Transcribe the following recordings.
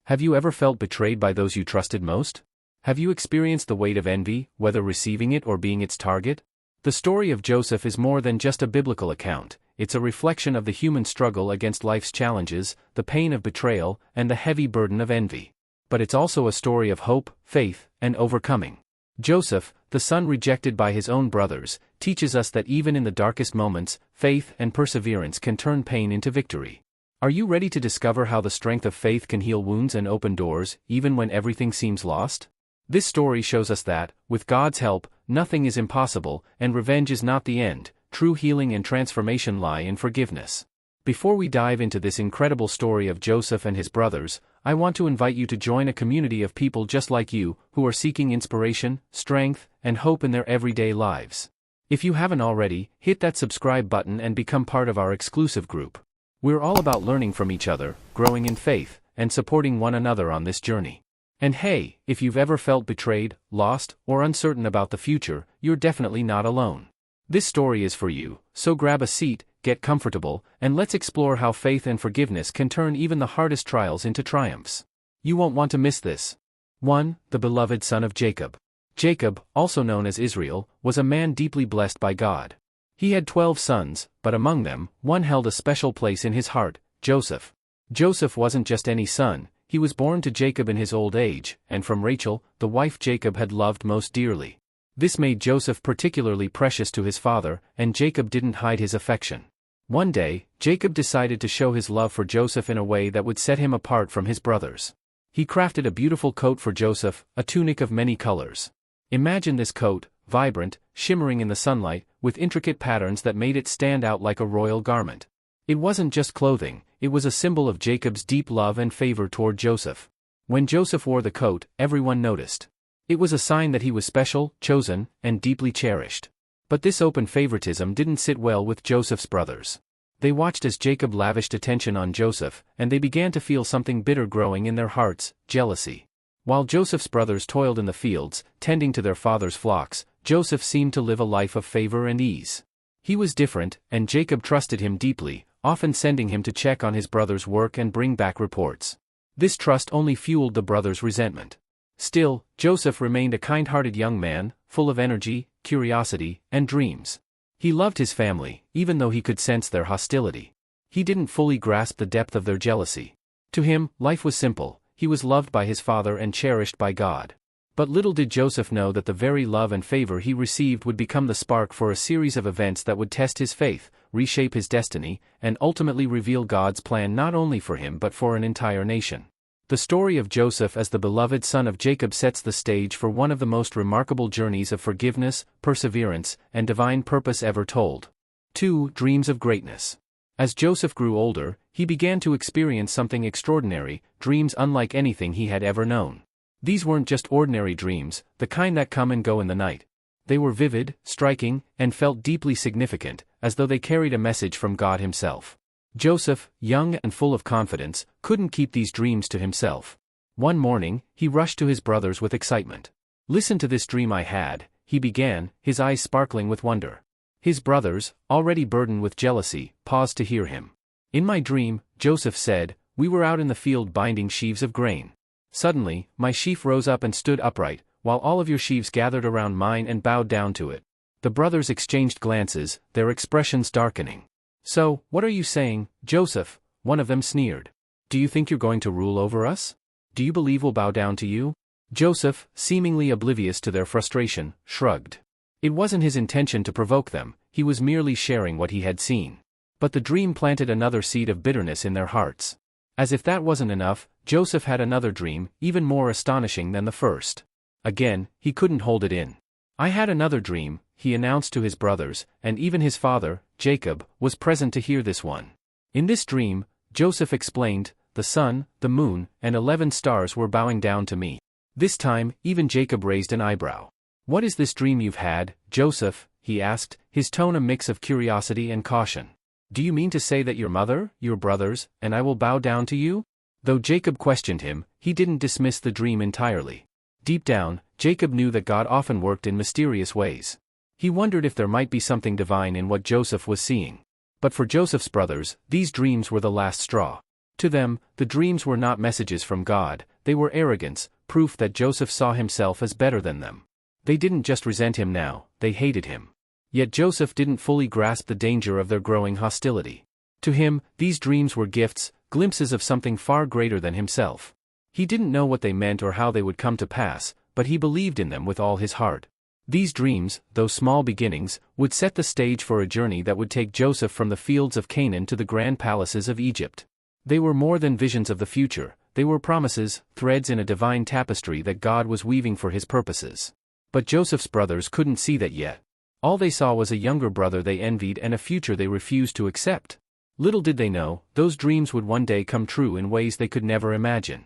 Have you ever felt betrayed by those you trusted most? Have you experienced the weight of envy, whether receiving it or being its target? The story of Joseph is more than just a biblical account. It's a reflection of the human struggle against life's challenges, the pain of betrayal, and the heavy burden of envy. But it's also a story of hope, faith, and overcoming. Joseph, the son rejected by his own brothers, teaches us that even in the darkest moments, faith and perseverance can turn pain into victory. Are you ready to discover how the strength of faith can heal wounds and open doors, even when everything seems lost? This story shows us that, with God's help, nothing is impossible, and revenge is not the end. True healing and transformation lie in forgiveness. Before we dive into this incredible story of Joseph and his brothers, I want to invite you to join a community of people just like you, who are seeking inspiration, strength, and hope in their everyday lives. If you haven't already, hit that subscribe button and become part of our exclusive group. We're all about learning from each other, growing in faith, and supporting one another on this journey. And hey, if you've ever felt betrayed, lost, or uncertain about the future, you're definitely not alone. This story is for you, so grab a seat, get comfortable, and let's explore how faith and forgiveness can turn even the hardest trials into triumphs. You won't want to miss this. 1. The beloved son of Jacob. Jacob, also known as Israel, was a man deeply blessed by God. He had 12 sons, but among them, one held a special place in his heart, Joseph. Joseph wasn't just any son, he was born to Jacob in his old age, and from Rachel, the wife Jacob had loved most dearly. This made Joseph particularly precious to his father, and Jacob didn't hide his affection. One day, Jacob decided to show his love for Joseph in a way that would set him apart from his brothers. He crafted a beautiful coat for Joseph, a tunic of many colors. Imagine this coat, vibrant, shimmering in the sunlight, with intricate patterns that made it stand out like a royal garment. It wasn't just clothing, it was a symbol of Jacob's deep love and favor toward Joseph. When Joseph wore the coat, everyone noticed. It was a sign that he was special, chosen, and deeply cherished. But this open favoritism didn't sit well with Joseph's brothers. They watched as Jacob lavished attention on Joseph, and they began to feel something bitter growing in their hearts, jealousy. While Joseph's brothers toiled in the fields, tending to their father's flocks, Joseph seemed to live a life of favor and ease. He was different, and Jacob trusted him deeply, often sending him to check on his brother's work and bring back reports. This trust only fueled the brothers' resentment. Still, Joseph remained a kind-hearted young man, full of energy, curiosity, and dreams. He loved his family, even though he could sense their hostility. He didn't fully grasp the depth of their jealousy. To him, life was simple. He was loved by his father and cherished by God. But little did Joseph know that the very love and favor he received would become the spark for a series of events that would test his faith, reshape his destiny, and ultimately reveal God's plan not only for him but for an entire nation. The story of Joseph as the beloved son of Jacob sets the stage for one of the most remarkable journeys of forgiveness, perseverance, and divine purpose ever told. 2. Dreams of greatness. As Joseph grew older, he began to experience something extraordinary, dreams unlike anything he had ever known. These weren't just ordinary dreams, the kind that come and go in the night. They were vivid, striking, and felt deeply significant, as though they carried a message from God himself. Joseph, young and full of confidence, couldn't keep these dreams to himself. One morning, he rushed to his brothers with excitement. "Listen to this dream I had," he began, his eyes sparkling with wonder. His brothers, already burdened with jealousy, paused to hear him. "In my dream," Joseph said, "we were out in the field binding sheaves of grain. Suddenly, my sheaf rose up and stood upright, while all of your sheaves gathered around mine and bowed down to it." The brothers exchanged glances, their expressions darkening. "So, what are you saying, Joseph?" one of them sneered. "Do you think you're going to rule over us? Do you believe we'll bow down to you?" Joseph, seemingly oblivious to their frustration, shrugged. It wasn't his intention to provoke them, he was merely sharing what he had seen. But the dream planted another seed of bitterness in their hearts. As if that wasn't enough, Joseph had another dream, even more astonishing than the first. Again, he couldn't hold it in. "I had another dream," he announced to his brothers, and even his father, Jacob, was present to hear this one. "In this dream," Joseph explained, "the sun, the moon, and 11 stars were bowing down to me." This time, even Jacob raised an eyebrow. "What is this dream you've had, Joseph?" he asked, his tone a mix of curiosity and caution. "Do you mean to say that your mother, your brothers, and I will bow down to you?" Though Jacob questioned him, he didn't dismiss the dream entirely. Deep down, Jacob knew that God often worked in mysterious ways. He wondered if there might be something divine in what Joseph was seeing. But for Joseph's brothers, these dreams were the last straw. To them, the dreams were not messages from God, they were arrogance, proof that Joseph saw himself as better than them. They didn't just resent him now, they hated him. Yet Joseph didn't fully grasp the danger of their growing hostility. To him, these dreams were gifts, glimpses of something far greater than himself. He didn't know what they meant or how they would come to pass, but he believed in them with all his heart. These dreams, though small beginnings, would set the stage for a journey that would take Joseph from the fields of Canaan to the grand palaces of Egypt. They were more than visions of the future, they were promises, threads in a divine tapestry that God was weaving for his purposes. But Joseph's brothers couldn't see that yet. All they saw was a younger brother they envied and a future they refused to accept. Little did they know, those dreams would one day come true in ways they could never imagine.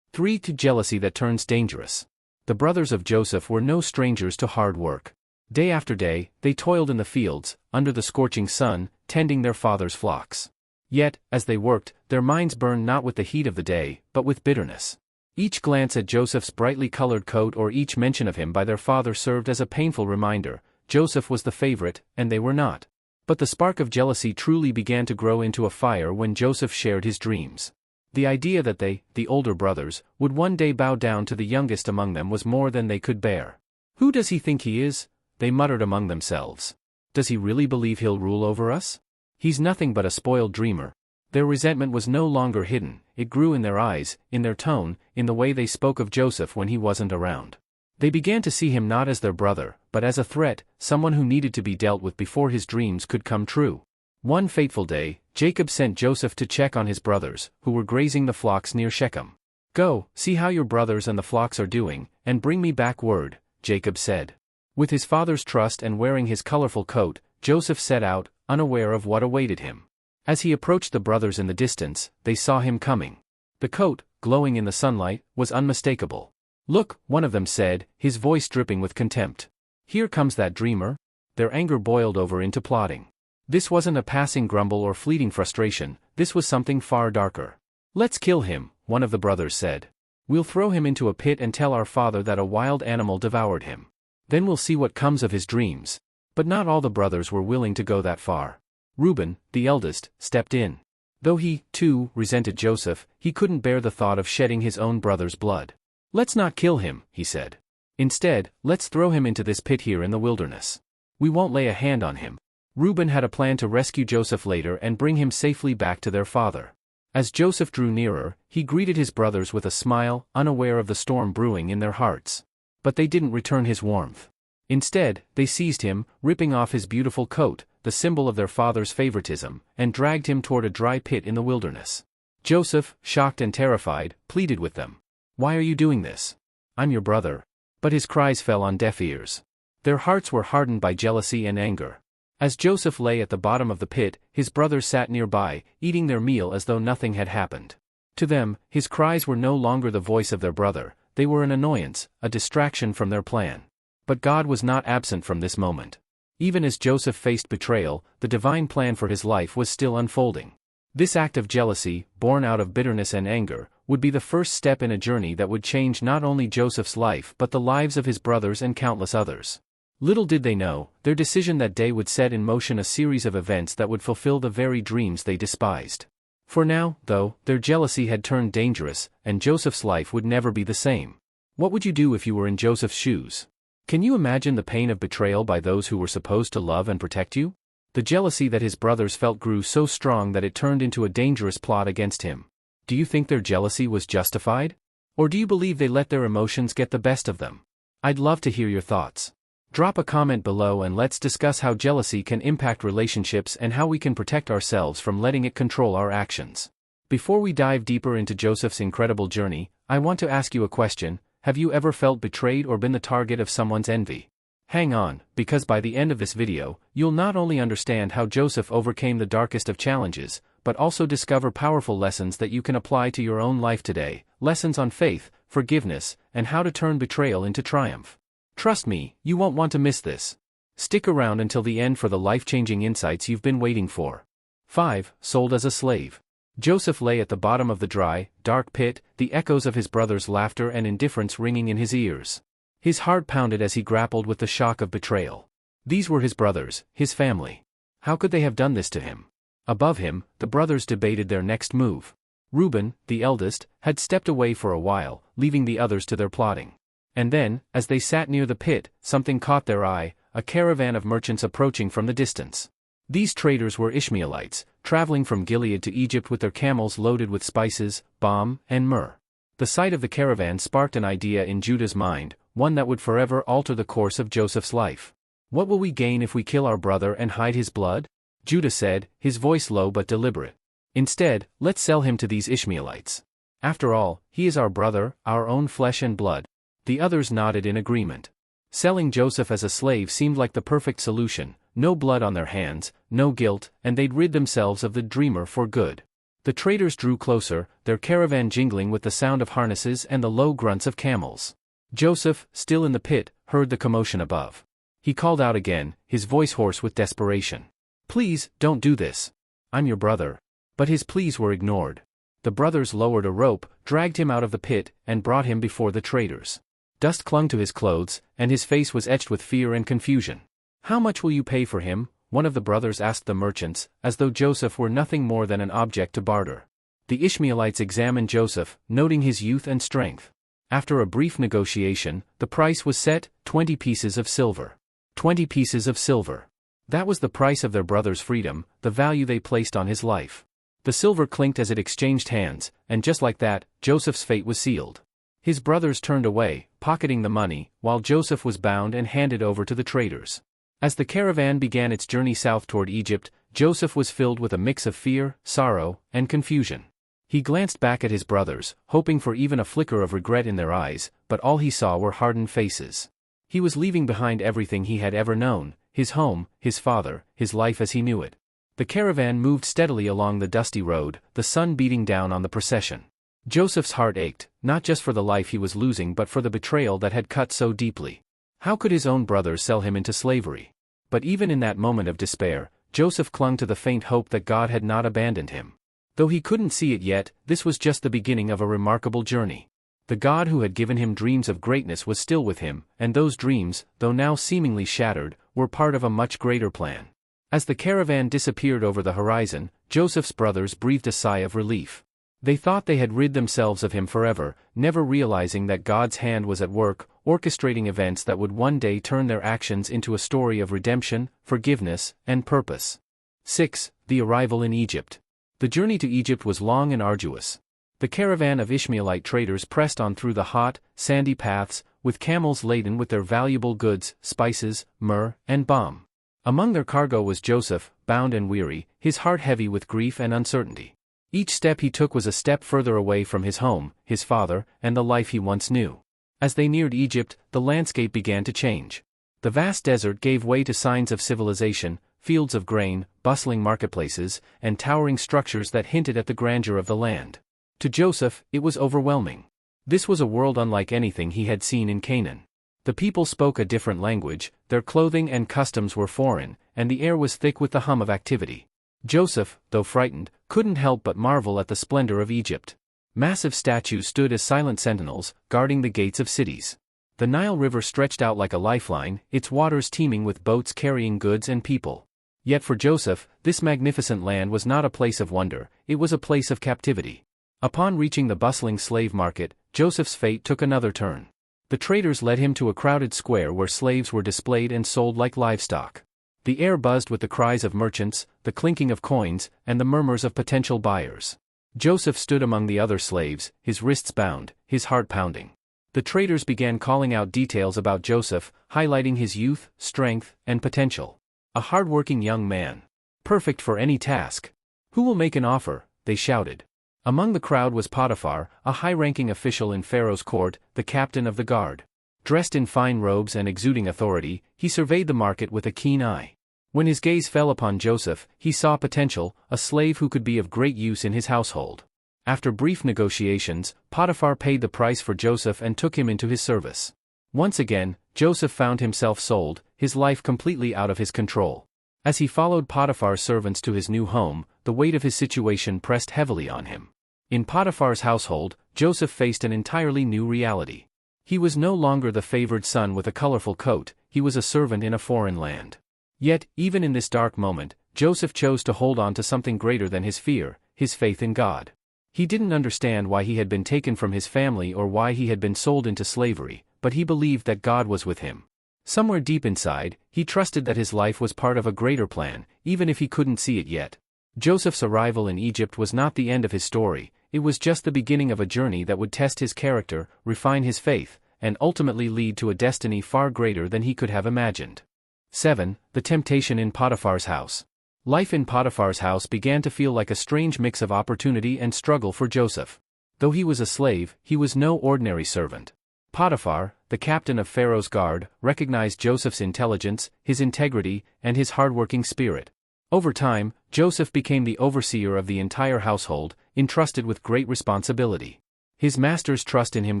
3. Jealousy that turns dangerous. The brothers of Joseph were no strangers to hard work. Day after day, they toiled in the fields, under the scorching sun, tending their father's flocks. Yet, as they worked, their minds burned not with the heat of the day, but with bitterness. Each glance at Joseph's brightly colored coat or each mention of him by their father served as a painful reminder. Joseph was the favorite, and they were not. But the spark of jealousy truly began to grow into a fire when Joseph shared his dreams. The idea that they, the older brothers, would one day bow down to the youngest among them was more than they could bear. "Who does he think he is?" they muttered among themselves. "Does he really believe he'll rule over us? He's nothing but a spoiled dreamer." Their resentment was no longer hidden, it grew in their eyes, in their tone, in the way they spoke of Joseph when he wasn't around. They began to see him not as their brother, but as a threat, someone who needed to be dealt with before his dreams could come true. One fateful day, Jacob sent Joseph to check on his brothers, who were grazing the flocks near Shechem. "Go, see how your brothers and the flocks are doing, and bring me back word," Jacob said. With his father's trust and wearing his colorful coat, Joseph set out, unaware of what awaited him. As he approached the brothers in the distance, they saw him coming. The coat, glowing in the sunlight, was unmistakable. "Look," one of them said, his voice dripping with contempt. "Here comes that dreamer." Their anger boiled over into plotting. This wasn't a passing grumble or fleeting frustration, this was something far darker. "Let's kill him," one of the brothers said. "We'll throw him into a pit and tell our father that a wild animal devoured him. Then we'll see what comes of his dreams." But not all the brothers were willing to go that far. Reuben, the eldest, stepped in. Though he, too, resented Joseph, he couldn't bear the thought of shedding his own brother's blood. "Let's not kill him," he said. "Instead, let's throw him into this pit here in the wilderness. We won't lay a hand on him." Reuben had a plan to rescue Joseph later and bring him safely back to their father. As Joseph drew nearer, he greeted his brothers with a smile, unaware of the storm brewing in their hearts. But they didn't return his warmth. Instead, they seized him, ripping off his beautiful coat, the symbol of their father's favoritism, and dragged him toward a dry pit in the wilderness. Joseph, shocked and terrified, pleaded with them. "Why are you doing this? I'm your brother." But his cries fell on deaf ears. Their hearts were hardened by jealousy and anger. As Joseph lay at the bottom of the pit, his brothers sat nearby, eating their meal as though nothing had happened. To them, his cries were no longer the voice of their brother, they were an annoyance, a distraction from their plan. But God was not absent from this moment. Even as Joseph faced betrayal, the divine plan for his life was still unfolding. This act of jealousy, born out of bitterness and anger, would be the first step in a journey that would change not only Joseph's life but the lives of his brothers and countless others. Little did they know, their decision that day would set in motion a series of events that would fulfill the very dreams they despised. For now, though, their jealousy had turned dangerous, and Joseph's life would never be the same. What would you do if you were in Joseph's shoes? Can you imagine the pain of betrayal by those who were supposed to love and protect you? The jealousy that his brothers felt grew so strong that it turned into a dangerous plot against him. Do you think their jealousy was justified? Or do you believe they let their emotions get the best of them? I'd love to hear your thoughts. Drop a comment below and let's discuss how jealousy can impact relationships and how we can protect ourselves from letting it control our actions. Before we dive deeper into Joseph's incredible journey, I want to ask you a question. Have you ever felt betrayed or been the target of someone's envy? Hang on, because by the end of this video, you'll not only understand how Joseph overcame the darkest of challenges, but also discover powerful lessons that you can apply to your own life today, lessons on faith, forgiveness, and how to turn betrayal into triumph. Trust me, you won't want to miss this. Stick around until the end for the life-changing insights you've been waiting for. 5. Sold as a slave. Joseph lay at the bottom of the dry, dark pit, the echoes of his brothers' laughter and indifference ringing in his ears. His heart pounded as he grappled with the shock of betrayal. These were his brothers, his family. How could they have done this to him? Above him, the brothers debated their next move. Reuben, the eldest, had stepped away for a while, leaving the others to their plotting. And then, as they sat near the pit, something caught their eye, a caravan of merchants approaching from the distance. These traders were Ishmaelites, traveling from Gilead to Egypt with their camels loaded with spices, balm, and myrrh. The sight of the caravan sparked an idea in Judah's mind, one that would forever alter the course of Joseph's life. "What will we gain if we kill our brother and hide his blood?" Judah said, his voice low but deliberate. "Instead, let's sell him to these Ishmaelites. After all, he is our brother, our own flesh and blood." The others nodded in agreement. Selling Joseph as a slave seemed like the perfect solution: no blood on their hands, no guilt, and they'd rid themselves of the dreamer for good. The traders drew closer, their caravan jingling with the sound of harnesses and the low grunts of camels. Joseph, still in the pit, heard the commotion above. He called out again, his voice hoarse with desperation. "Please, don't do this. I'm your brother." But his pleas were ignored. The brothers lowered a rope, dragged him out of the pit, and brought him before the traders. Dust clung to his clothes, and his face was etched with fear and confusion. "How much will you pay for him?" one of the brothers asked the merchants, as though Joseph were nothing more than an object to barter. The Ishmaelites examined Joseph, noting his youth and strength. After a brief negotiation, the price was set: 20 pieces of silver. 20 pieces of silver. That was the price of their brother's freedom, the value they placed on his life. The silver clinked as it exchanged hands, and just like that, Joseph's fate was sealed. His brothers turned away, pocketing the money, while Joseph was bound and handed over to the traders. As the caravan began its journey south toward Egypt, Joseph was filled with a mix of fear, sorrow, and confusion. He glanced back at his brothers, hoping for even a flicker of regret in their eyes, but all he saw were hardened faces. He was leaving behind everything he had ever known: his home, his father, his life as he knew it. The caravan moved steadily along the dusty road, the sun beating down on the procession. Joseph's heart ached, not just for the life he was losing but for the betrayal that had cut so deeply. How could his own brothers sell him into slavery? But even in that moment of despair, Joseph clung to the faint hope that God had not abandoned him. Though he couldn't see it yet, this was just the beginning of a remarkable journey. The God who had given him dreams of greatness was still with him, and those dreams, though now seemingly shattered, were part of a much greater plan. As the caravan disappeared over the horizon, Joseph's brothers breathed a sigh of relief. They thought they had rid themselves of him forever, never realizing that God's hand was at work, orchestrating events that would one day turn their actions into a story of redemption, forgiveness, and purpose. 6. The arrival in Egypt. The journey to Egypt was long and arduous. The caravan of Ishmaelite traders pressed on through the hot, sandy paths, with camels laden with their valuable goods, spices, myrrh, and balm. Among their cargo was Joseph, bound and weary, his heart heavy with grief and uncertainty. Each step he took was a step further away from his home, his father, and the life he once knew. As they neared Egypt, the landscape began to change. The vast desert gave way to signs of civilization: fields of grain, bustling marketplaces, and towering structures that hinted at the grandeur of the land. To Joseph, it was overwhelming. This was a world unlike anything he had seen in Canaan. The people spoke a different language, their clothing and customs were foreign, and the air was thick with the hum of activity. Joseph, though frightened, couldn't help but marvel at the splendor of Egypt. Massive statues stood as silent sentinels, guarding the gates of cities. The Nile River stretched out like a lifeline, its waters teeming with boats carrying goods and people. Yet for Joseph, this magnificent land was not a place of wonder, it was a place of captivity. Upon reaching the bustling slave market, Joseph's fate took another turn. The traders led him to a crowded square where slaves were displayed and sold like livestock. The air buzzed with the cries of merchants, the clinking of coins, and the murmurs of potential buyers. Joseph stood among the other slaves, his wrists bound, his heart pounding. The traders began calling out details about Joseph, highlighting his youth, strength, and potential. A hard-working young man. Perfect for any task. "Who will make an offer?" they shouted. Among the crowd was Potiphar, a high-ranking official in Pharaoh's court, the captain of the guard. Dressed in fine robes and exuding authority, he surveyed the market with a keen eye. When his gaze fell upon Joseph, he saw potential, a slave who could be of great use in his household. After brief negotiations, Potiphar paid the price for Joseph and took him into his service. Once again, Joseph found himself sold, his life completely out of his control. As he followed Potiphar's servants to his new home, the weight of his situation pressed heavily on him. In Potiphar's household, Joseph faced an entirely new reality. He was no longer the favored son with a colorful coat, he was a servant in a foreign land. Yet, even in this dark moment, Joseph chose to hold on to something greater than his fear, his faith in God. He didn't understand why he had been taken from his family or why he had been sold into slavery, but he believed that God was with him. Somewhere deep inside, he trusted that his life was part of a greater plan, even if he couldn't see it yet. Joseph's arrival in Egypt was not the end of his story, it was just the beginning of a journey that would test his character, refine his faith, and ultimately lead to a destiny far greater than he could have imagined. 7. The temptation in Potiphar's house. Life in Potiphar's house began to feel like a strange mix of opportunity and struggle for Joseph. Though he was a slave, he was no ordinary servant. Potiphar, the captain of Pharaoh's guard, recognized Joseph's intelligence, his integrity, and his hardworking spirit. Over time, Joseph became the overseer of the entire household, entrusted with great responsibility. His master's trust in him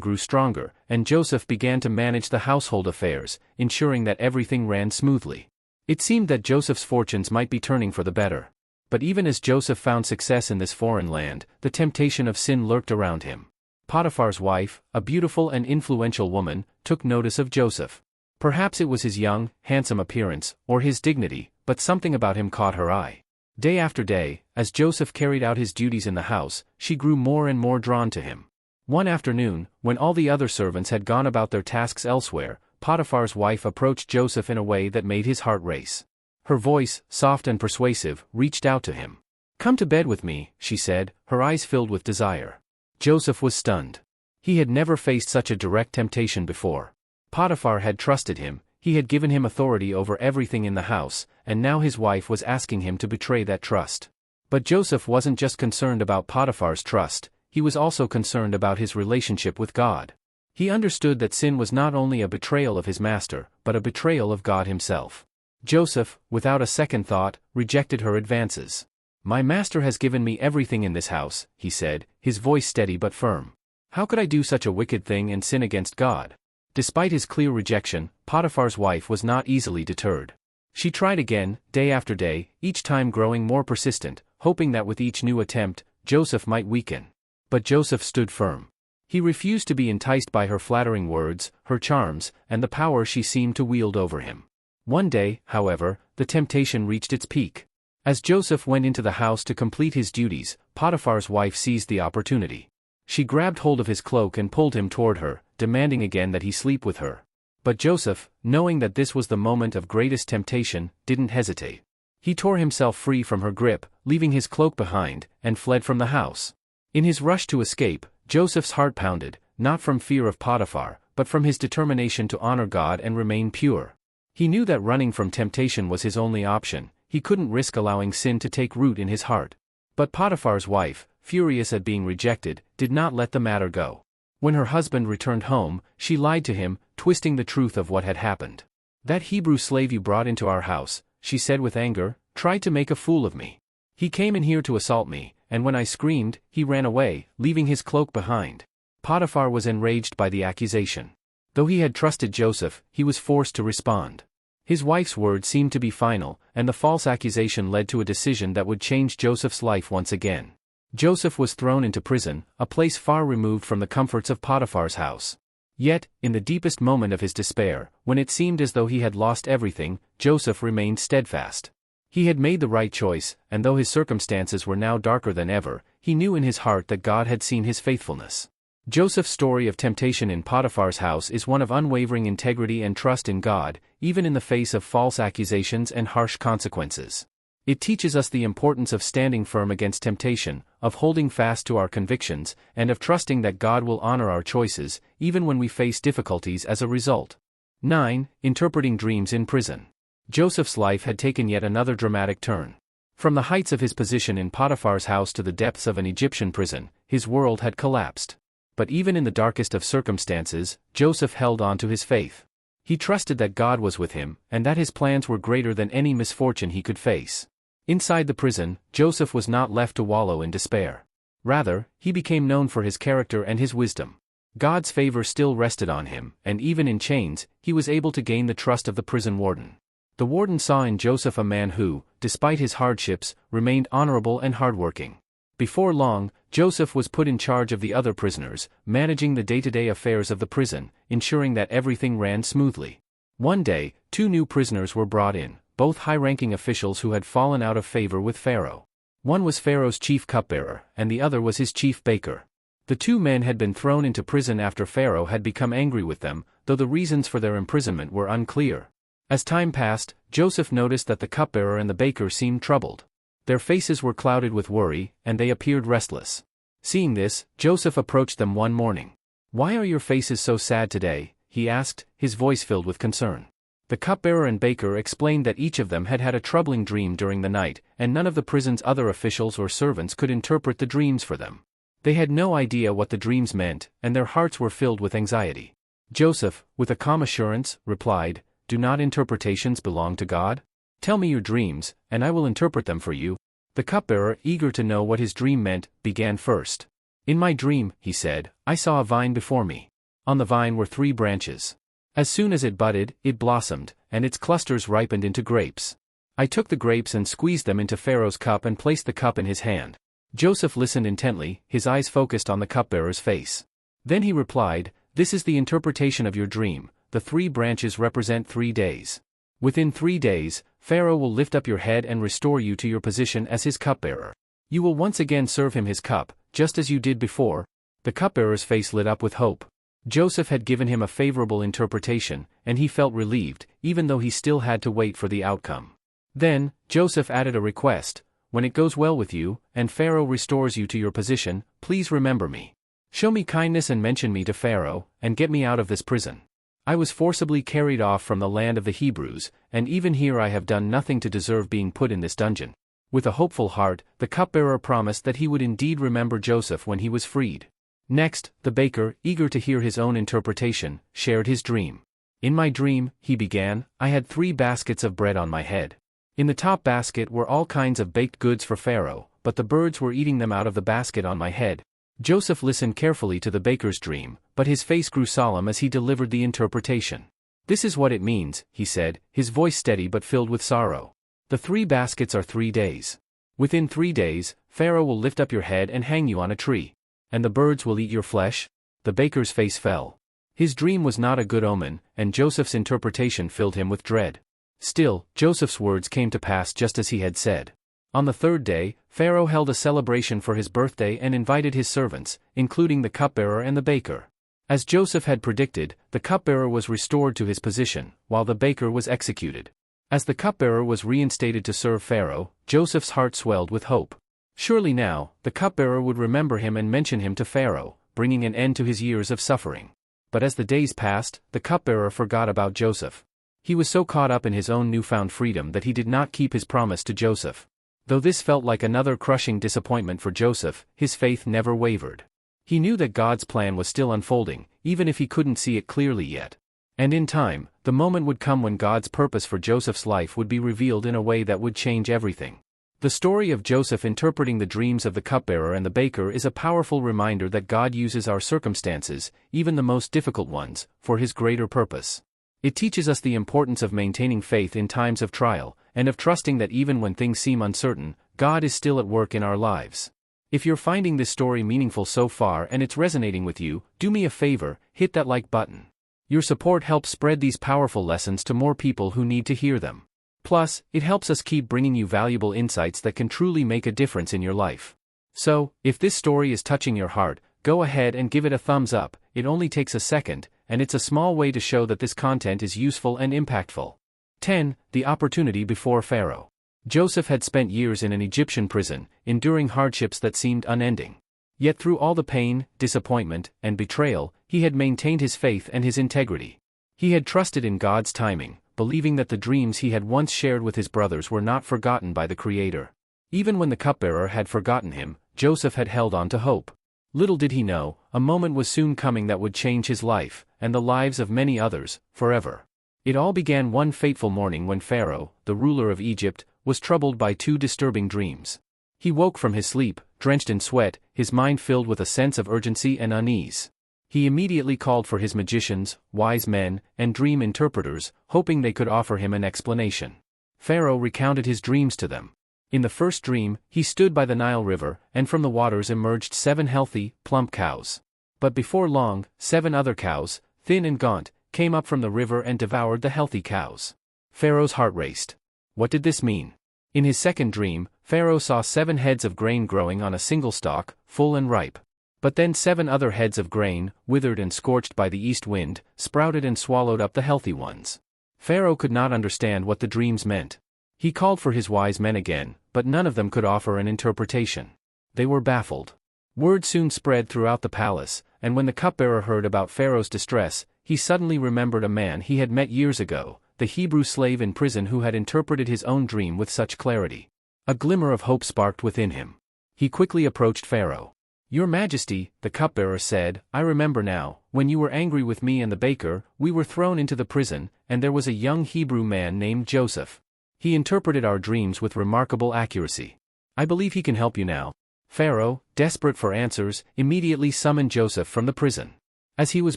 grew stronger, and Joseph began to manage the household affairs, ensuring that everything ran smoothly. It seemed that Joseph's fortunes might be turning for the better. But even as Joseph found success in this foreign land, the temptation of sin lurked around him. Potiphar's wife, a beautiful and influential woman, took notice of Joseph. Perhaps it was his young, handsome appearance, or his dignity, but something about him caught her eye. Day after day, as Joseph carried out his duties in the house, she grew more and more drawn to him. One afternoon, when all the other servants had gone about their tasks elsewhere, Potiphar's wife approached Joseph in a way that made his heart race. Her voice, soft and persuasive, reached out to him. "Come to bed with me," she said, her eyes filled with desire. Joseph was stunned. He had never faced such a direct temptation before. Potiphar had trusted him, he had given him authority over everything in the house, and now his wife was asking him to betray that trust. But Joseph wasn't just concerned about Potiphar's trust, he was also concerned about his relationship with God. He understood that sin was not only a betrayal of his master, but a betrayal of God himself. Joseph, without a second thought, rejected her advances. "My master has given me everything in this house," he said, his voice steady but firm. "How could I do such a wicked thing and sin against God?" Despite his clear rejection, Potiphar's wife was not easily deterred. She tried again, day after day, each time growing more persistent, hoping that with each new attempt, Joseph might weaken. But Joseph stood firm. He refused to be enticed by her flattering words, her charms, and the power she seemed to wield over him. One day, however, the temptation reached its peak. As Joseph went into the house to complete his duties, Potiphar's wife seized the opportunity. She grabbed hold of his cloak and pulled him toward her, demanding again that he sleep with her. But Joseph, knowing that this was the moment of greatest temptation, didn't hesitate. He tore himself free from her grip, leaving his cloak behind, and fled from the house. In his rush to escape, Joseph's heart pounded, not from fear of Potiphar, but from his determination to honor God and remain pure. He knew that running from temptation was his only option, he couldn't risk allowing sin to take root in his heart. But Potiphar's wife, furious at being rejected, did not let the matter go. When her husband returned home, she lied to him, twisting the truth of what had happened. "That Hebrew slave you brought into our house," she said with anger, "tried to make a fool of me. He came in here to assault me, and when I screamed, he ran away, leaving his cloak behind." Potiphar was enraged by the accusation. Though he had trusted Joseph, he was forced to respond. His wife's word seemed to be final, and the false accusation led to a decision that would change Joseph's life once again. Joseph was thrown into prison, a place far removed from the comforts of Potiphar's house. Yet, in the deepest moment of his despair, when it seemed as though he had lost everything, Joseph remained steadfast. He had made the right choice, and though his circumstances were now darker than ever, he knew in his heart that God had seen his faithfulness. Joseph's story of temptation in Potiphar's house is one of unwavering integrity and trust in God, even in the face of false accusations and harsh consequences. It teaches us the importance of standing firm against temptation, of holding fast to our convictions, and of trusting that God will honor our choices, even when we face difficulties as a result. 9. Interpreting dreams in prison. Joseph's life had taken yet another dramatic turn. From the heights of his position in Potiphar's house to the depths of an Egyptian prison, his world had collapsed. But even in the darkest of circumstances, Joseph held on to his faith. He trusted that God was with him, and that his plans were greater than any misfortune he could face. Inside the prison, Joseph was not left to wallow in despair. Rather, he became known for his character and his wisdom. God's favor still rested on him, and even in chains, he was able to gain the trust of the prison warden. The warden saw in Joseph a man who, despite his hardships, remained honorable and hardworking. Before long, Joseph was put in charge of the other prisoners, managing the day-to-day affairs of the prison, ensuring that everything ran smoothly. One day, 2 new prisoners were brought in, both high-ranking officials who had fallen out of favor with Pharaoh. One was Pharaoh's chief cupbearer, and the other was his chief baker. The two men had been thrown into prison after Pharaoh had become angry with them, though the reasons for their imprisonment were unclear. As time passed, Joseph noticed that the cupbearer and the baker seemed troubled. Their faces were clouded with worry, and they appeared restless. Seeing this, Joseph approached them one morning. "Why are your faces so sad today?" he asked, his voice filled with concern. The cupbearer and baker explained that each of them had had a troubling dream during the night, and none of the prison's other officials or servants could interpret the dreams for them. They had no idea what the dreams meant, and their hearts were filled with anxiety. Joseph, with a calm assurance, replied, "Do not interpretations belong to God? Tell me your dreams, and I will interpret them for you." The cupbearer, eager to know what his dream meant, began first. "In my dream," he said, "I saw a vine before me. On the vine were 3 branches. As soon as it budded, it blossomed, and its clusters ripened into grapes. I took the grapes and squeezed them into Pharaoh's cup and placed the cup in his hand." Joseph listened intently, his eyes focused on the cupbearer's face. Then he replied, "This is the interpretation of your dream. The 3 branches represent 3 days. Within 3 days, Pharaoh will lift up your head and restore you to your position as his cupbearer. You will once again serve him his cup, just as you did before." The cupbearer's face lit up with hope. Joseph had given him a favorable interpretation, and he felt relieved, even though he still had to wait for the outcome. Then, Joseph added a request: "When it goes well with you, and Pharaoh restores you to your position, please remember me. Show me kindness and mention me to Pharaoh, and get me out of this prison. I was forcibly carried off from the land of the Hebrews, and even here I have done nothing to deserve being put in this dungeon." With a hopeful heart, the cupbearer promised that he would indeed remember Joseph when he was freed. Next, the baker, eager to hear his own interpretation, shared his dream. "In my dream," he began, "I had 3 baskets of bread on my head. In the top basket were all kinds of baked goods for Pharaoh, but the birds were eating them out of the basket on my head." Joseph listened carefully to the baker's dream, but his face grew solemn as he delivered the interpretation. "This is what it means," he said, his voice steady but filled with sorrow. "The 3 baskets are 3 days. Within 3 days, Pharaoh will lift up your head and hang you on a tree. And the birds will eat your flesh?" The baker's face fell. His dream was not a good omen, and Joseph's interpretation filled him with dread. Still, Joseph's words came to pass just as he had said. On the 3rd day, Pharaoh held a celebration for his birthday and invited his servants, including the cupbearer and the baker. As Joseph had predicted, the cupbearer was restored to his position, while the baker was executed. As the cupbearer was reinstated to serve Pharaoh, Joseph's heart swelled with hope. Surely now, the cupbearer would remember him and mention him to Pharaoh, bringing an end to his years of suffering. But as the days passed, the cupbearer forgot about Joseph. He was so caught up in his own newfound freedom that he did not keep his promise to Joseph. Though this felt like another crushing disappointment for Joseph, his faith never wavered. He knew that God's plan was still unfolding, even if he couldn't see it clearly yet. And in time, the moment would come when God's purpose for Joseph's life would be revealed in a way that would change everything. The story of Joseph interpreting the dreams of the cupbearer and the baker is a powerful reminder that God uses our circumstances, even the most difficult ones, for his greater purpose. It teaches us the importance of maintaining faith in times of trial, and of trusting that even when things seem uncertain, God is still at work in our lives. If you're finding this story meaningful so far and it's resonating with you, do me a favor, hit that like button. Your support helps spread these powerful lessons to more people who need to hear them. Plus, it helps us keep bringing you valuable insights that can truly make a difference in your life. So, if this story is touching your heart, go ahead and give it a thumbs up. It only takes a second, and it's a small way to show that this content is useful and impactful. 10. The opportunity before Pharaoh. Joseph had spent years in an Egyptian prison, enduring hardships that seemed unending. Yet through all the pain, disappointment, and betrayal, he had maintained his faith and his integrity. He had trusted in God's timing, believing that the dreams he had once shared with his brothers were not forgotten by the Creator. Even when the cupbearer had forgotten him, Joseph had held on to hope. Little did he know, a moment was soon coming that would change his life, and the lives of many others, forever. It all began one fateful morning when Pharaoh, the ruler of Egypt, was troubled by 2 disturbing dreams. He woke from his sleep, drenched in sweat, his mind filled with a sense of urgency and unease. He immediately called for his magicians, wise men, and dream interpreters, hoping they could offer him an explanation. Pharaoh recounted his dreams to them. In the first dream, he stood by the Nile River, and from the waters emerged 7 healthy, plump cows. But before long, 7 other cows, thin and gaunt, came up from the river and devoured the healthy cows. Pharaoh's heart raced. What did this mean? In his second dream, Pharaoh saw 7 heads of grain growing on a single stalk, full and ripe. But then 7 other heads of grain, withered and scorched by the east wind, sprouted and swallowed up the healthy ones. Pharaoh could not understand what the dreams meant. He called for his wise men again, but none of them could offer an interpretation. They were baffled. Word soon spread throughout the palace, and when the cupbearer heard about Pharaoh's distress, he suddenly remembered a man he had met years ago, the Hebrew slave in prison who had interpreted his own dream with such clarity. A glimmer of hope sparked within him. He quickly approached Pharaoh. "Your Majesty," the cupbearer said, "I remember now, when you were angry with me and the baker, we were thrown into the prison, and there was a young Hebrew man named Joseph. He interpreted our dreams with remarkable accuracy. I believe he can help you now." Pharaoh, desperate for answers, immediately summoned Joseph from the prison. As he was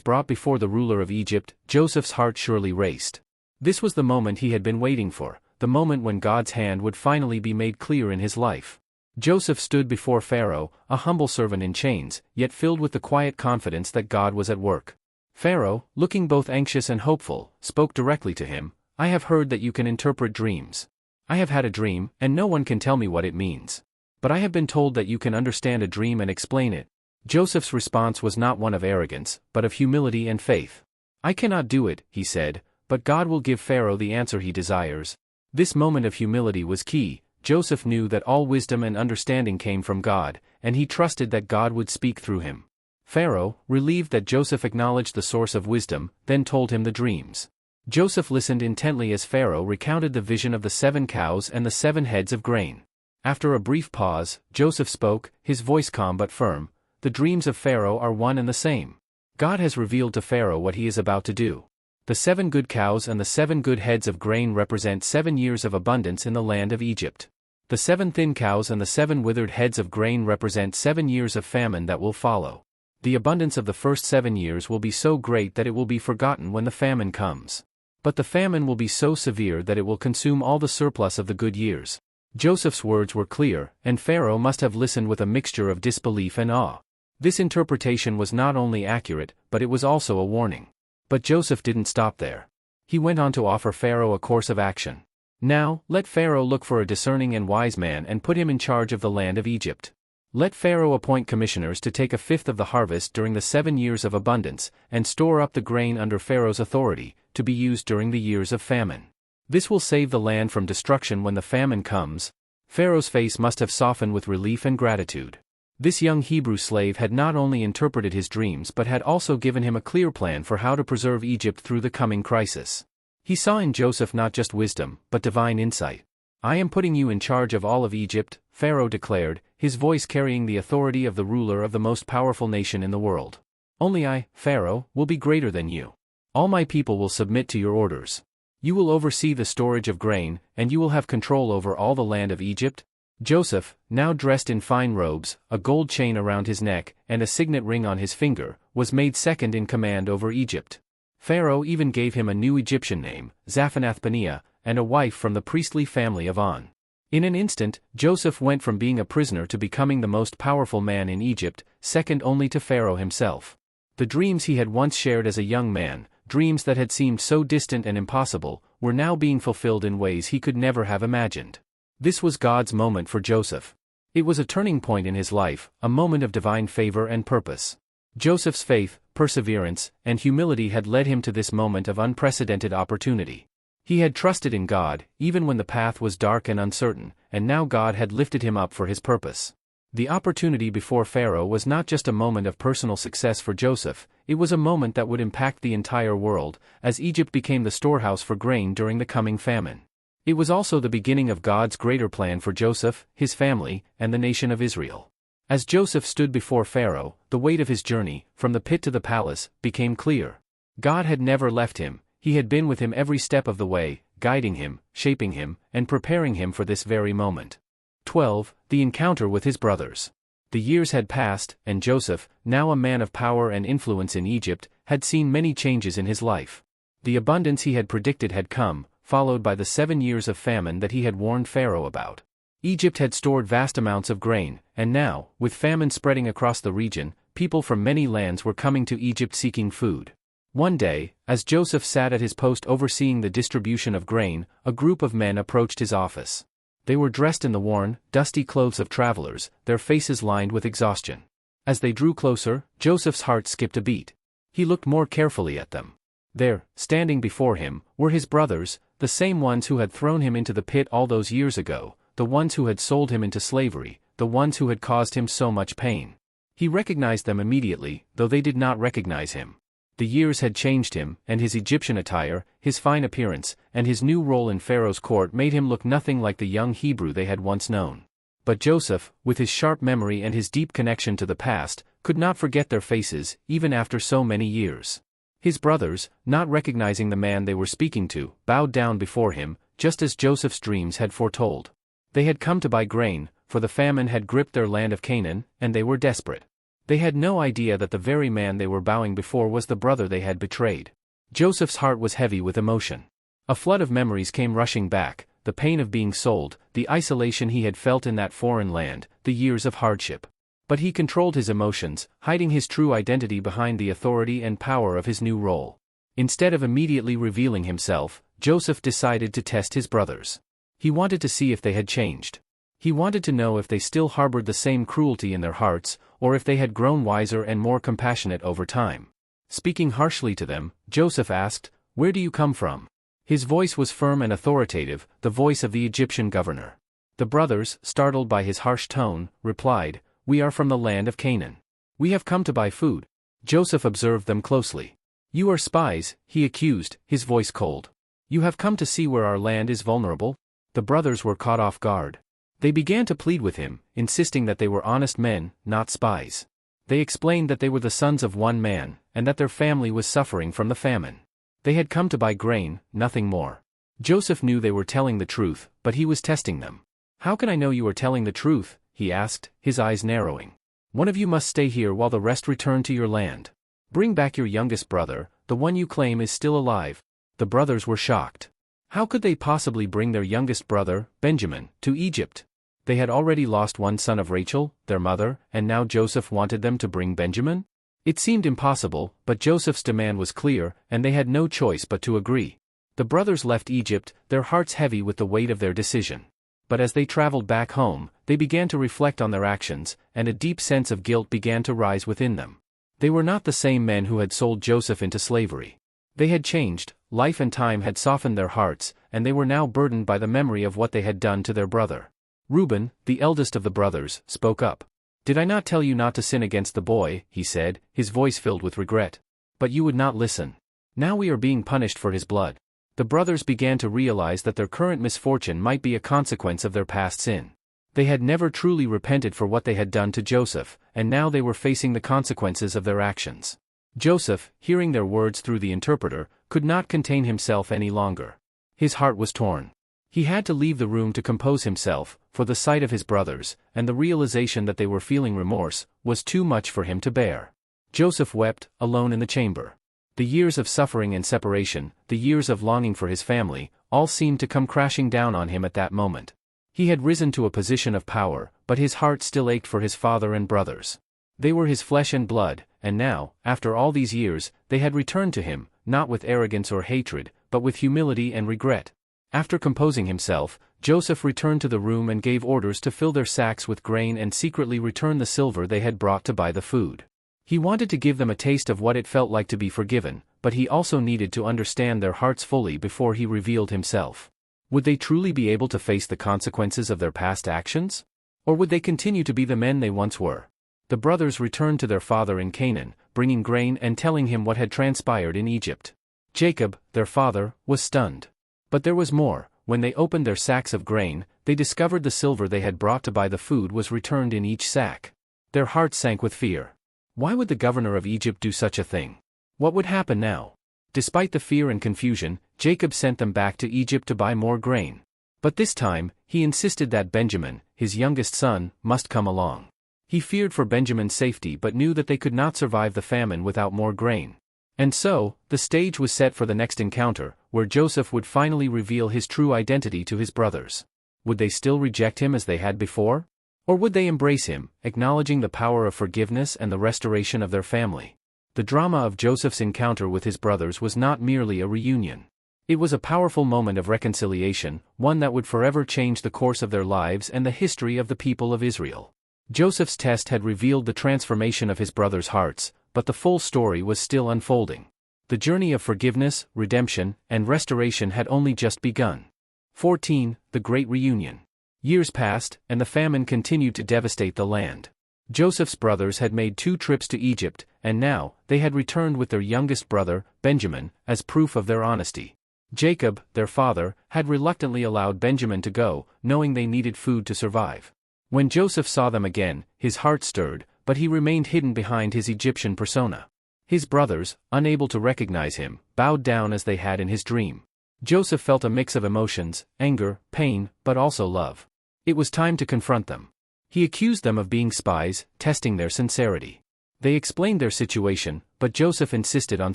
brought before the ruler of Egypt, Joseph's heart surely raced. This was the moment he had been waiting for, the moment when God's hand would finally be made clear in his life. Joseph stood before Pharaoh, a humble servant in chains, yet filled with the quiet confidence that God was at work. Pharaoh, looking both anxious and hopeful, spoke directly to him. "I have heard that you can interpret dreams. I have had a dream, and no one can tell me what it means. But I have been told that you can understand a dream and explain it." Joseph's response was not one of arrogance, but of humility and faith. "I cannot do it," he said, "but God will give Pharaoh the answer he desires." This moment of humility was key. Joseph knew that all wisdom and understanding came from God, and he trusted that God would speak through him. Pharaoh, relieved that Joseph acknowledged the source of wisdom, then told him the dreams. Joseph listened intently as Pharaoh recounted the vision of the 7 cows and the 7 heads of grain. After a brief pause, Joseph spoke, his voice calm but firm. "The dreams of Pharaoh are one and the same. God has revealed to Pharaoh what he is about to do. The 7 good cows and the 7 good heads of grain represent 7 years of abundance in the land of Egypt. The 7 thin cows and the 7 withered heads of grain represent 7 years of famine that will follow. The abundance of the first 7 years will be so great that it will be forgotten when the famine comes. But the famine will be so severe that it will consume all the surplus of the good years." Joseph's words were clear, and Pharaoh must have listened with a mixture of disbelief and awe. This interpretation was not only accurate, but it was also a warning. But Joseph didn't stop there. He went on to offer Pharaoh a course of action. "Now, let Pharaoh look for a discerning and wise man and put him in charge of the land of Egypt. Let Pharaoh appoint commissioners to take 1/5 of the harvest during the 7 years of abundance, and store up the grain under Pharaoh's authority, to be used during the years of famine. This will save the land from destruction when the famine comes." Pharaoh's face must have softened with relief and gratitude. This young Hebrew slave had not only interpreted his dreams but had also given him a clear plan for how to preserve Egypt through the coming crisis. He saw in Joseph not just wisdom, but divine insight. "I am putting you in charge of all of Egypt," Pharaoh declared, his voice carrying the authority of the ruler of the most powerful nation in the world. "Only I, Pharaoh, will be greater than you. All my people will submit to your orders. You will oversee the storage of grain, and you will have control over all the land of Egypt." Joseph, now dressed in fine robes, a gold chain around his neck, and a signet ring on his finger, was made second in command over Egypt. Pharaoh even gave him a new Egyptian name, Zaphenath-Paneah, and a wife from the priestly family of On. In an instant, Joseph went from being a prisoner to becoming the most powerful man in Egypt, second only to Pharaoh himself. The dreams he had once shared as a young man, dreams that had seemed so distant and impossible, were now being fulfilled in ways he could never have imagined. This was God's moment for Joseph. It was a turning point in his life, a moment of divine favor and purpose. Joseph's faith, perseverance, and humility had led him to this moment of unprecedented opportunity. He had trusted in God, even when the path was dark and uncertain, and now God had lifted him up for his purpose. The opportunity before Pharaoh was not just a moment of personal success for Joseph, it was a moment that would impact the entire world, as Egypt became the storehouse for grain during the coming famine. It was also the beginning of God's greater plan for Joseph, his family, and the nation of Israel. As Joseph stood before Pharaoh, the weight of his journey, from the pit to the palace, became clear. God had never left him. He had been with him every step of the way, guiding him, shaping him, and preparing him for this very moment. 12. The encounter with his brothers. The years had passed, and Joseph, now a man of power and influence in Egypt, had seen many changes in his life. The abundance he had predicted had come, followed by the 7 years of famine that he had warned Pharaoh about. Egypt had stored vast amounts of grain, and now, with famine spreading across the region, people from many lands were coming to Egypt seeking food. One day, as Joseph sat at his post overseeing the distribution of grain, a group of men approached his office. They were dressed in the worn, dusty clothes of travelers, their faces lined with exhaustion. As they drew closer, Joseph's heart skipped a beat. He looked more carefully at them. There, standing before him, were his brothers, the same ones who had thrown him into the pit all those years ago, the ones who had sold him into slavery, the ones who had caused him so much pain. He recognized them immediately, though they did not recognize him. The years had changed him, and his Egyptian attire, his fine appearance, and his new role in Pharaoh's court made him look nothing like the young Hebrew they had once known. But Joseph, with his sharp memory and his deep connection to the past, could not forget their faces, even after so many years. His brothers, not recognizing the man they were speaking to, bowed down before him, just as Joseph's dreams had foretold. They had come to buy grain, for the famine had gripped their land of Canaan, and they were desperate. They had no idea that the very man they were bowing before was the brother they had betrayed. Joseph's heart was heavy with emotion. A flood of memories came rushing back, the pain of being sold, the isolation he had felt in that foreign land, the years of hardship. But he controlled his emotions, hiding his true identity behind the authority and power of his new role. Instead of immediately revealing himself, Joseph decided to test his brothers. He wanted to see if they had changed. He wanted to know if they still harbored the same cruelty in their hearts, or if they had grown wiser and more compassionate over time. Speaking harshly to them, Joseph asked, "Where do you come from?" His voice was firm and authoritative, the voice of the Egyptian governor. The brothers, startled by his harsh tone, replied, "We are from the land of Canaan. We have come to buy food." Joseph observed them closely. "You are spies," he accused, his voice cold. "You have come to see where our land is vulnerable?" The brothers were caught off guard. They began to plead with him, insisting that they were honest men, not spies. They explained that they were the sons of one man, and that their family was suffering from the famine. They had come to buy grain, nothing more. Joseph knew they were telling the truth, but he was testing them. "How can I know you are telling the truth?" he asked, his eyes narrowing. "One of you must stay here while the rest return to your land. Bring back your youngest brother, the one you claim is still alive." The brothers were shocked. How could they possibly bring their youngest brother, Benjamin, to Egypt? They had already lost one son of Rachel, their mother, and now Joseph wanted them to bring Benjamin? It seemed impossible, but Joseph's demand was clear, and they had no choice but to agree. The brothers left Egypt, their hearts heavy with the weight of their decision. But as they traveled back home, they began to reflect on their actions, and a deep sense of guilt began to rise within them. They were not the same men who had sold Joseph into slavery. They had changed, life and time had softened their hearts, and they were now burdened by the memory of what they had done to their brother. Reuben, the eldest of the brothers, spoke up. "Did I not tell you not to sin against the boy?" he said, his voice filled with regret. "But you would not listen. Now we are being punished for his blood." The brothers began to realize that their current misfortune might be a consequence of their past sin. They had never truly repented for what they had done to Joseph, and now they were facing the consequences of their actions. Joseph, hearing their words through the interpreter, could not contain himself any longer. His heart was torn. He had to leave the room to compose himself, for the sight of his brothers, and the realization that they were feeling remorse, was too much for him to bear. Joseph wept, alone in the chamber. The years of suffering and separation, the years of longing for his family, all seemed to come crashing down on him at that moment. He had risen to a position of power, but his heart still ached for his father and brothers. They were his flesh and blood, and now, after all these years, they had returned to him, not with arrogance or hatred, but with humility and regret. After composing himself, Joseph returned to the room and gave orders to fill their sacks with grain and secretly return the silver they had brought to buy the food. He wanted to give them a taste of what it felt like to be forgiven, but he also needed to understand their hearts fully before he revealed himself. Would they truly be able to face the consequences of their past actions? Or would they continue to be the men they once were? The brothers returned to their father in Canaan, bringing grain and telling him what had transpired in Egypt. Jacob, their father, was stunned. But there was more. When they opened their sacks of grain, they discovered the silver they had brought to buy the food was returned in each sack. Their hearts sank with fear. Why would the governor of Egypt do such a thing? What would happen now? Despite the fear and confusion, Jacob sent them back to Egypt to buy more grain. But this time, he insisted that Benjamin, his youngest son, must come along. He feared for Benjamin's safety but knew that they could not survive the famine without more grain. And so, the stage was set for the next encounter, where Joseph would finally reveal his true identity to his brothers. Would they still reject him as they had before? Or would they embrace him, acknowledging the power of forgiveness and the restoration of their family? The drama of Joseph's encounter with his brothers was not merely a reunion. It was a powerful moment of reconciliation, one that would forever change the course of their lives and the history of the people of Israel. Joseph's test had revealed the transformation of his brothers' hearts, but the full story was still unfolding. The journey of forgiveness, redemption, and restoration had only just begun. 14. The Great Reunion. Years passed, and the famine continued to devastate the land. Joseph's brothers had made 2 trips to Egypt, and now, they had returned with their youngest brother, Benjamin, as proof of their honesty. Jacob, their father, had reluctantly allowed Benjamin to go, knowing they needed food to survive. When Joseph saw them again, his heart stirred, but he remained hidden behind his Egyptian persona. His brothers, unable to recognize him, bowed down as they had in his dream. Joseph felt a mix of emotions, anger, pain, but also love. It was time to confront them. He accused them of being spies, testing their sincerity. They explained their situation, but Joseph insisted on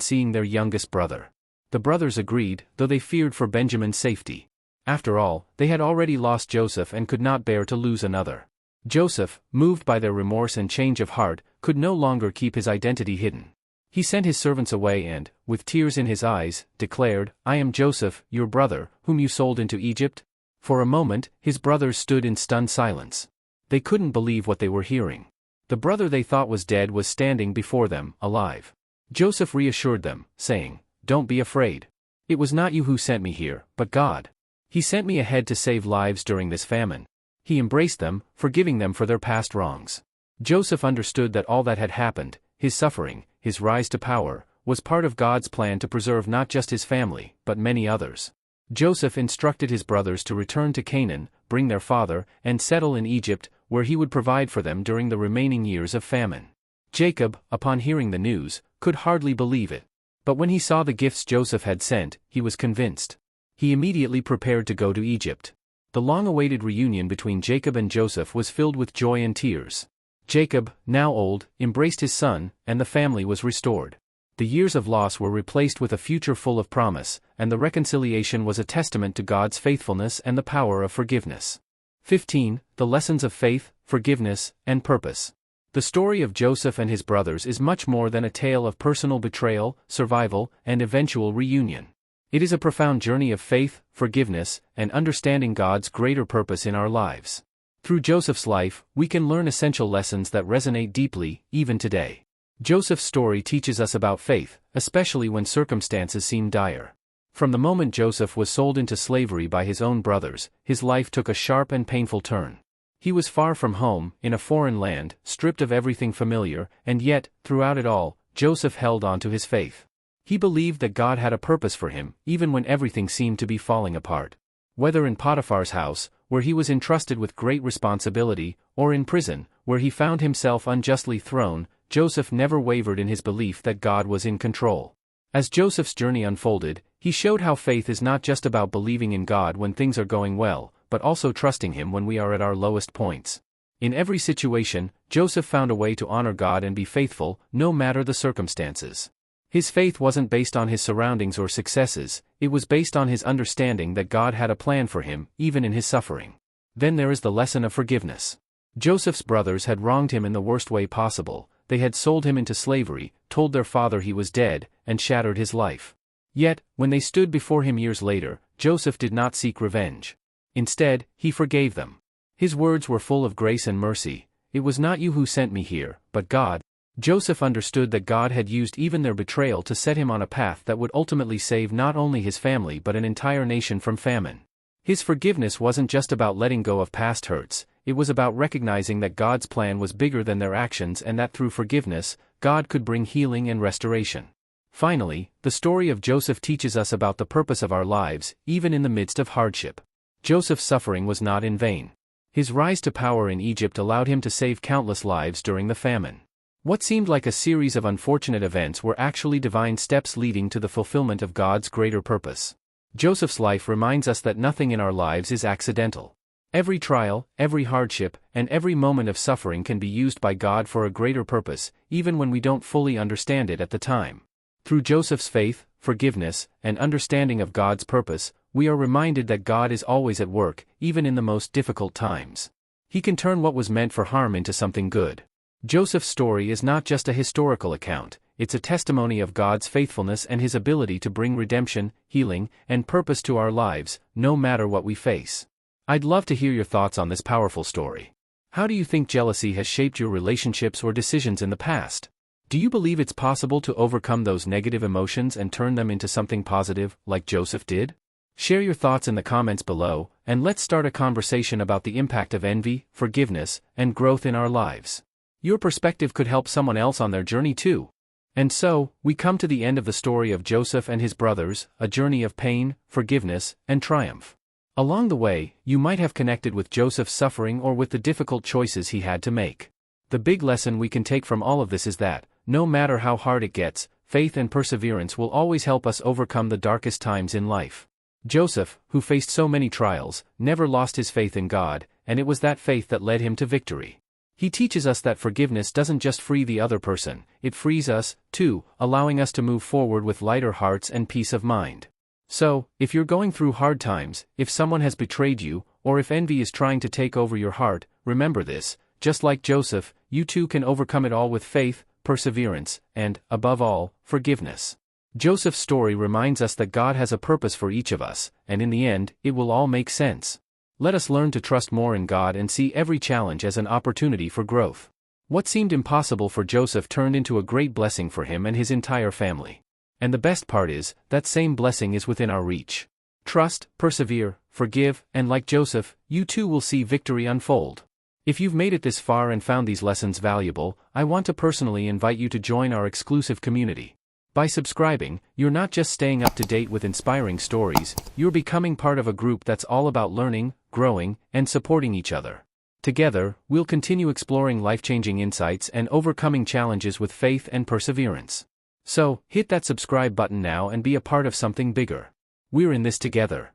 seeing their youngest brother. The brothers agreed, though they feared for Benjamin's safety. After all, they had already lost Joseph and could not bear to lose another. Joseph, moved by their remorse and change of heart, could no longer keep his identity hidden. He sent his servants away and, with tears in his eyes, declared, "I am Joseph, your brother, whom you sold into Egypt?" For a moment, his brothers stood in stunned silence. They couldn't believe what they were hearing. The brother they thought was dead was standing before them, alive. Joseph reassured them, saying, "Don't be afraid. It was not you who sent me here, but God. He sent me ahead to save lives during this famine." He embraced them, forgiving them for their past wrongs. Joseph understood that all that had happened, his suffering, his rise to power, was part of God's plan to preserve not just his family, but many others. Joseph instructed his brothers to return to Canaan, bring their father, and settle in Egypt, where he would provide for them during the remaining years of famine. Jacob, upon hearing the news, could hardly believe it. But when he saw the gifts Joseph had sent, he was convinced. He immediately prepared to go to Egypt. The long-awaited reunion between Jacob and Joseph was filled with joy and tears. Jacob, now old, embraced his son, and the family was restored. The years of loss were replaced with a future full of promise, and the reconciliation was a testament to God's faithfulness and the power of forgiveness. 15. The Lessons of Faith, Forgiveness, and Purpose. The story of Joseph and his brothers is much more than a tale of personal betrayal, survival, and eventual reunion. It is a profound journey of faith, forgiveness, and understanding God's greater purpose in our lives. Through Joseph's life, we can learn essential lessons that resonate deeply, even today. Joseph's story teaches us about faith, especially when circumstances seem dire. From the moment Joseph was sold into slavery by his own brothers, his life took a sharp and painful turn. He was far from home, in a foreign land, stripped of everything familiar, and yet, throughout it all, Joseph held on to his faith. He believed that God had a purpose for him, even when everything seemed to be falling apart. Whether in Potiphar's house, where he was entrusted with great responsibility, or in prison, where he found himself unjustly thrown, Joseph never wavered in his belief that God was in control. As Joseph's journey unfolded, he showed how faith is not just about believing in God when things are going well, but also trusting Him when we are at our lowest points. In every situation, Joseph found a way to honor God and be faithful, no matter the circumstances. His faith wasn't based on his surroundings or successes, it was based on his understanding that God had a plan for him, even in his suffering. Then there is the lesson of forgiveness. Joseph's brothers had wronged him in the worst way possible. They had sold him into slavery, told their father he was dead, and shattered his life. Yet, when they stood before him years later, Joseph did not seek revenge. Instead, he forgave them. His words were full of grace and mercy. "It was not you who sent me here, but God." Joseph understood that God had used even their betrayal to set him on a path that would ultimately save not only his family but an entire nation from famine. His forgiveness wasn't just about letting go of past hurts, it was about recognizing that God's plan was bigger than their actions and that through forgiveness, God could bring healing and restoration. Finally, the story of Joseph teaches us about the purpose of our lives, even in the midst of hardship. Joseph's suffering was not in vain. His rise to power in Egypt allowed him to save countless lives during the famine. What seemed like a series of unfortunate events were actually divine steps leading to the fulfillment of God's greater purpose. Joseph's life reminds us that nothing in our lives is accidental. Every trial, every hardship, and every moment of suffering can be used by God for a greater purpose, even when we don't fully understand it at the time. Through Joseph's faith, forgiveness, and understanding of God's purpose, we are reminded that God is always at work, even in the most difficult times. He can turn what was meant for harm into something good. Joseph's story is not just a historical account, it's a testimony of God's faithfulness and his ability to bring redemption, healing, and purpose to our lives, no matter what we face. I'd love to hear your thoughts on this powerful story. How do you think jealousy has shaped your relationships or decisions in the past? Do you believe it's possible to overcome those negative emotions and turn them into something positive, like Joseph did? Share your thoughts in the comments below, and let's start a conversation about the impact of envy, forgiveness, and growth in our lives. Your perspective could help someone else on their journey too. And so, we come to the end of the story of Joseph and his brothers, a journey of pain, forgiveness, and triumph. Along the way, you might have connected with Joseph's suffering or with the difficult choices he had to make. The big lesson we can take from all of this is that, no matter how hard it gets, faith and perseverance will always help us overcome the darkest times in life. Joseph, who faced so many trials, never lost his faith in God, and it was that faith that led him to victory. He teaches us that forgiveness doesn't just free the other person, it frees us, too, allowing us to move forward with lighter hearts and peace of mind. So, if you're going through hard times, if someone has betrayed you, or if envy is trying to take over your heart, remember this: just like Joseph, you too can overcome it all with faith, perseverance, and, above all, forgiveness. Joseph's story reminds us that God has a purpose for each of us, and in the end, it will all make sense. Let us learn to trust more in God and see every challenge as an opportunity for growth. What seemed impossible for Joseph turned into a great blessing for him and his entire family. And the best part is, that same blessing is within our reach. Trust, persevere, forgive, and like Joseph, you too will see victory unfold. If you've made it this far and found these lessons valuable, I want to personally invite you to join our exclusive community. By subscribing, you're not just staying up to date with inspiring stories, you're becoming part of a group that's all about learning, growing, and supporting each other. Together, we'll continue exploring life-changing insights and overcoming challenges with faith and perseverance. So, hit that subscribe button now and be a part of something bigger. We're in this together.